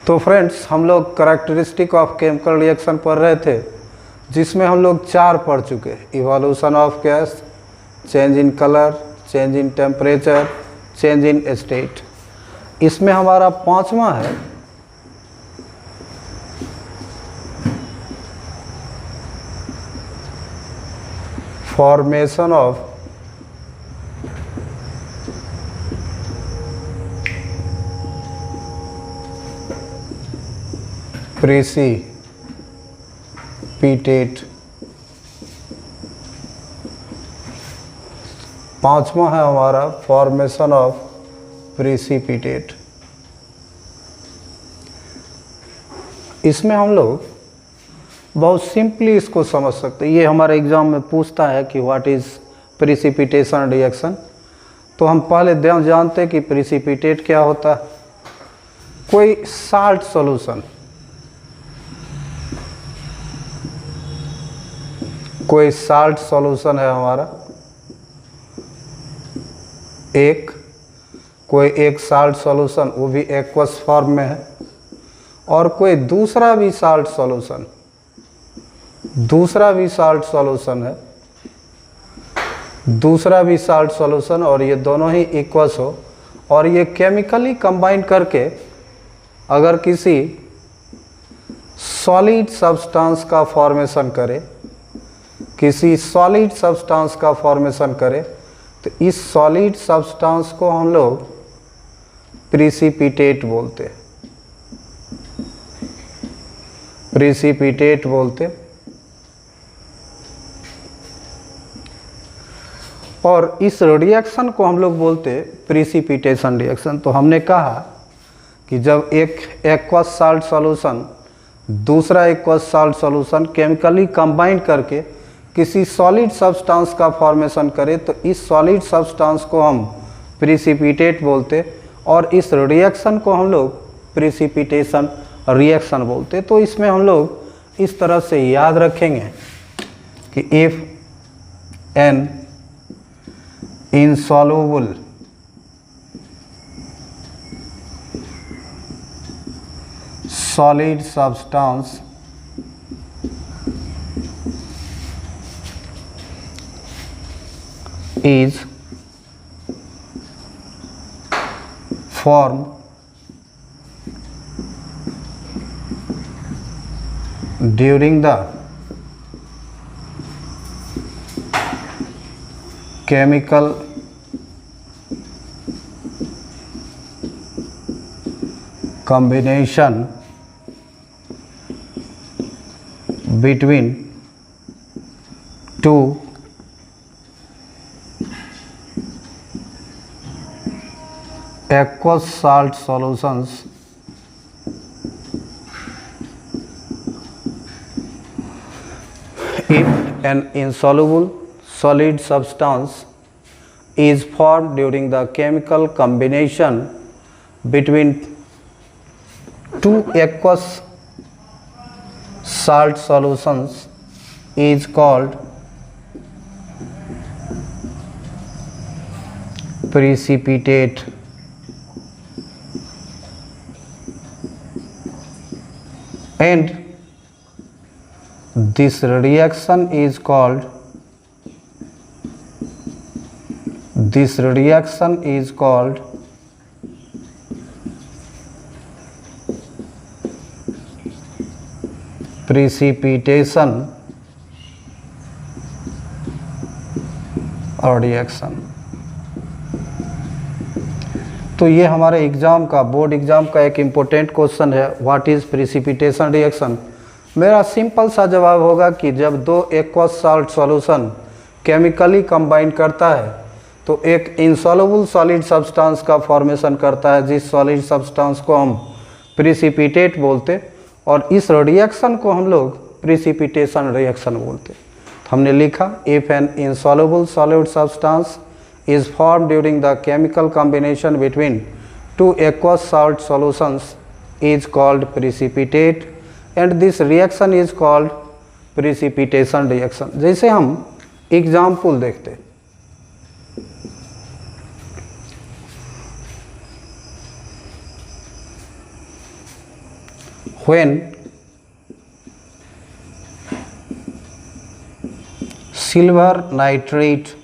तो फ्रेंड्स, हम लोग कैरेक्टरिस्टिक ऑफ केमिकल रिएक्शन पढ़ रहे थे, जिसमें हम लोग 4 पढ़ चुके। Evolution of gas, change in colour, change in temperature, change in state. इसमें हमारा 5वां है फॉर्मेशन ऑफ प्रेसिपिटेट। 5वां है हमारा फॉर्मेशन ऑफ प्रेसिपिटेट। इसमें हम लोग बहुत सिंपली इसको समझ सकते हैं। ये हमारे एग्जाम में पूछता है कि व्हाट इज़ प्रेसिपिटेशन रिएक्शन। तो हम पहले जानते हैं कि प्रेसिपिटेट क्या होता है। कोई साल्ट सॉल्यूशन, कोई साल्ट सॉल्यूशन है हमारा, कोई एक साल्ट सॉल्यूशन, वो भी एक्वस फॉर्म में है, और कोई दूसरा भी साल्ट सॉल्यूशन है, और ये दोनों ही इक्वस हो, और ये केमिकली कंबाइन करके अगर किसी सॉलिड सब्सटेंस का फॉर्मेशन करे, तो इस सॉलिड सब्सटेंस को हम लोग प्रेसिपिटेट बोलते। और इस रिएक्शन को हम लोग बोलते प्रेसिपिटेशन रिएक्शन। तो हमने कहा कि जब एक एक्वस साल्ट सॉल्यूशन दूसरा aqueous salt solution chemically combine करके किसी सॉलिड सब्सटेंस का फॉर्मेशन करे, तो इस सॉलिड सब्सटेंस को हम प्रेसिपिटेट बोलते, और इस रिएक्शन को हम लोग प्रेसिपिटेशन रिएक्शन बोलते। तो इसमें हम लोग इस तरह से याद रखेंगे कि if an insoluble solid substance is formed during the chemical combination between two aqueous salt solutions if an insoluble solid substance is formed during the chemical combination between two aqueous salt solutions is called precipitate. And this reaction is called precipitation और reaction. तो ये हमारे exam का, board exam का एक important question है, what is precipitation reaction. मेरा simple सा जवाब होगा कि जब दो aqueous salt solution chemically combine करता है, तो एक इनसॉल्युबल सॉलिड सब्सटेंस का फॉर्मेशन करता है, जिस सॉलिड सब्सटेंस को हम प्रेसिपिटेट बोलते, और इस रिएक्शन को हम लोग प्रेसिपिटेशन रिएक्शन बोलते। हमने लिखा if an insoluble solid substance is form during the chemical combination between two aqueous salt solutions is called precipitate, and this reaction is called precipitation reaction. जैसे हम एग्जाम्पल देखते, when silver nitrate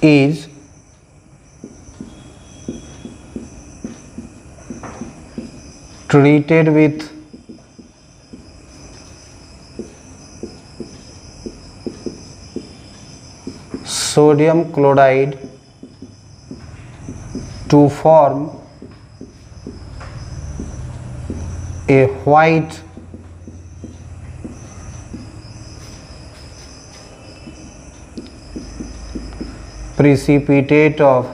is treated with sodium chloride to form a white precipitate of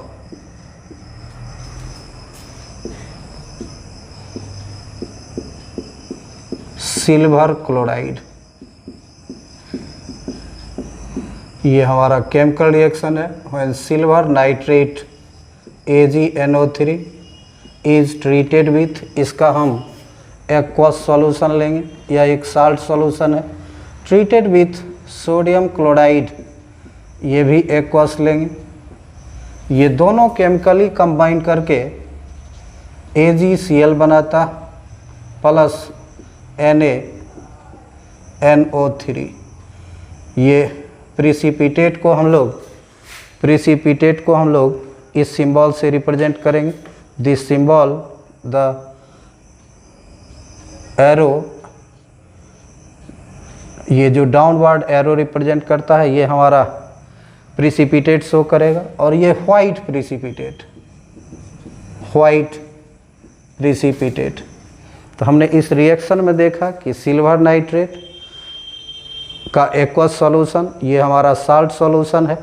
silver chloride. ये हमारा chemical reaction है। When silver nitrate AgNO3 is treated with, इसका हम aqueous solution लेंगे या एक साल्ट सॉल्यूशन है। ट्रीटेड विथ सोडियम क्लोराइड, ये भी एक्वस लेंगे। ये दोनों केमिकली कंबाइन करके AgCl बनाता प्लस NaNO3। ये प्रिसिपिटेट को हम लोग इस सिंबल से रिप्रेजेंट करेंगे। दिस सिंबल, द एरो, ये जो डाउनवर्ड एरो रिप्रेजेंट करता है, ये हमारा प्रिसिपिटेट शो करेगा। और ये वाइट प्रिसिपिटेट। तो हमने इस रिएक्शन में देखा कि सिल्वर नाइट्रेट का एक्वस सॉल्यूशन, ये हमारा साल्ट सॉल्यूशन है,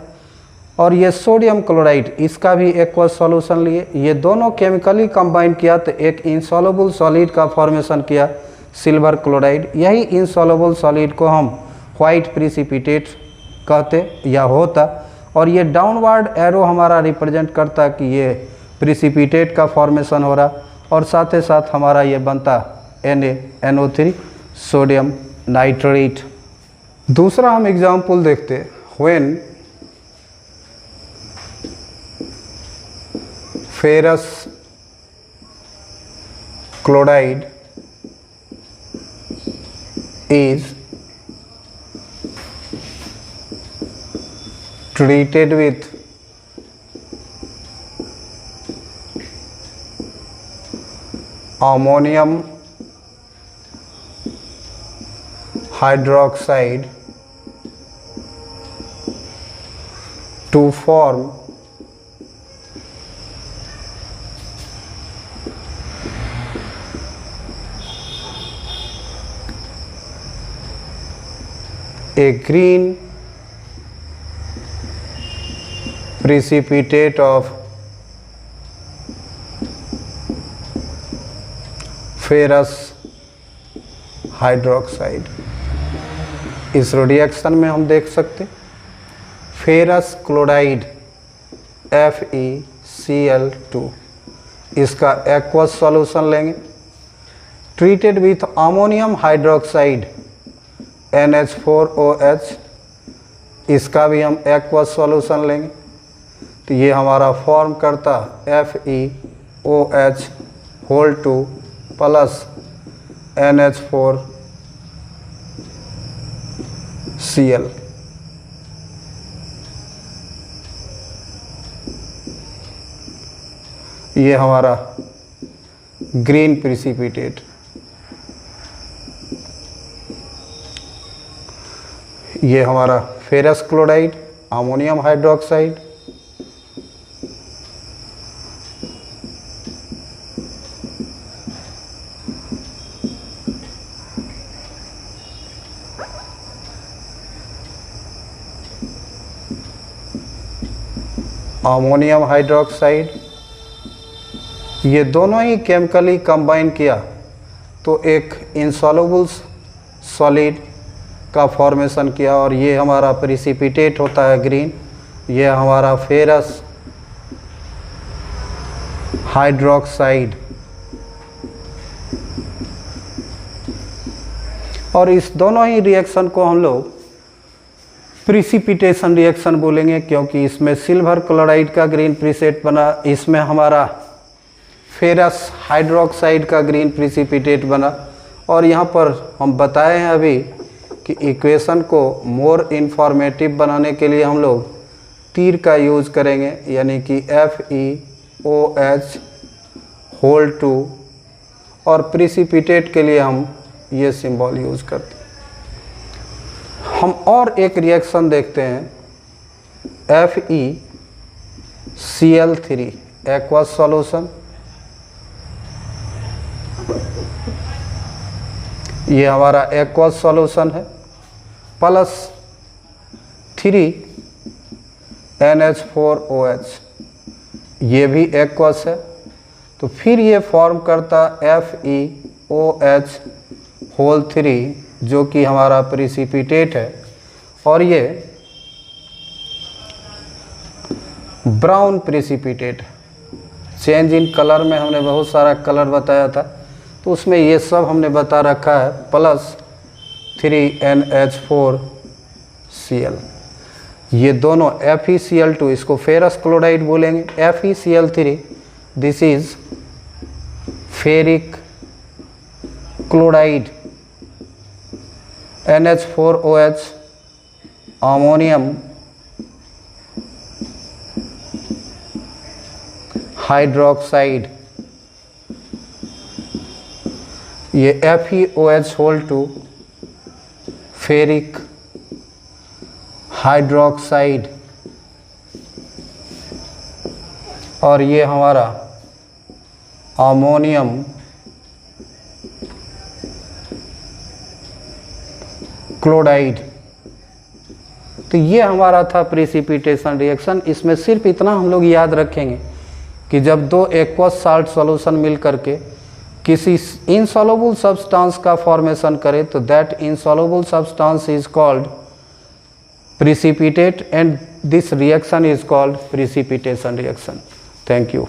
और ये सोडियम क्लोराइड, इसका भी एक्वस सॉल्यूशन लिए। ये दोनों केमिकली कंबाइन किया तो एक इनसॉल्युबल सॉलिड का फॉर्मेशन किया, सिल्वर क्लोराइड। यही इनसॉल्युबल सॉलिड को हम वाइट प्रिसिपिटेट कहते या होता। और ये डाउनवर्ड एरो हमारा रिप्रेजेंट करता कि ये प्रिसिपिटेट का फॉर्मेशन हो रहा, और साथ ही साथ हमारा ये बनता NaNO3 सोडियम नाइट्रेट। दूसरा हम एग्जाम्पल देखते हैं। When ferrous chloride is treated with ammonium hydroxide to form a green precipitate of ferrous hydroxide. इस रिएक्शन में हम देख सकते फेरस क्लोराइड FeCl2, इसका एक्वस सॉल्यूशन लेंगे। Treated with ammonium hydroxide NH4OH, इसका भी हम एक्वस सॉल्यूशन लेंगे। तो ये हमारा फॉर्म करता FeOH2 प्लस NH4Cl। ये हमारा ग्रीन प्रिसिपिटेट। ये हमारा ferrous chloride, ammonium hydroxide, ammonium hydroxide, ये दोनों ही केमिकली कंबाइन किया तो एक इनसॉल्युबल सॉलिड का फॉर्मेशन किया, और ये हमारा प्रिसिपिटेट होता है ग्रीन। ये हमारा फेरस हाइड्रोक्साइड। और इस दोनों ही रिएक्शन को हम लोग प्रिसिपिटेशन रिएक्शन बोलेंगे, क्योंकि इसमें सिल्वर क्लोराइड का ग्रीन प्रीसेट बना, इसमें हमारा फेरस हाइड्रोक्साइड का ग्रीन प्रिसिपिटेट बना। और यहाँ पर हम बताए हैं अभी कि इक्वेशन को मोर इन्फॉर्मेटिव बनाने के लिए हम लोग तीर का यूज़ करेंगे, यानी कि FeOH होल 2, और प्रिसिपिटेट के लिए हम ये सिंबल यूज़ करते हैं। हम और एक रिएक्शन देखते हैं, FeCl3 एक्वस सॉल्यूशन। ये हमारा एक्वस सॉल्यूशन है, प्लस 3NH4OH, ये भी एक्वस है। तो फिर ये फॉर्म करता FeOH होल 3, जो कि हमारा प्रिसिपिटेट है। और ये brown precipitate. Change in colour में हमने बहुत सारा कलर बताया था, तो उसमें ये सब हमने बता रखा है, प्लस 3NH4Cl। ये दोनों FeCl2, इसको फेरस क्लोराइड बोलेंगे। FeCl3 this is ferric chloride. NH4OH ammonium hydroxide. ये FeOH होल 2 फेरिक हाइड्रोक्साइड। और ये हमारा अमोनियम क्लोराइड। तो ये हमारा था प्रिसिपिटेशन रिएक्शन। इसमें सिर्फ इतना हम लोग याद रखेंगे कि जब दो एक्वस साल्ट सॉल्यूशन मिल करके किसी इनसॉल्युबल सब्सटेंस का फॉर्मेशन करे, तो that insoluble substance is called precipitate, and this reaction is called precipitation reaction. Thank you.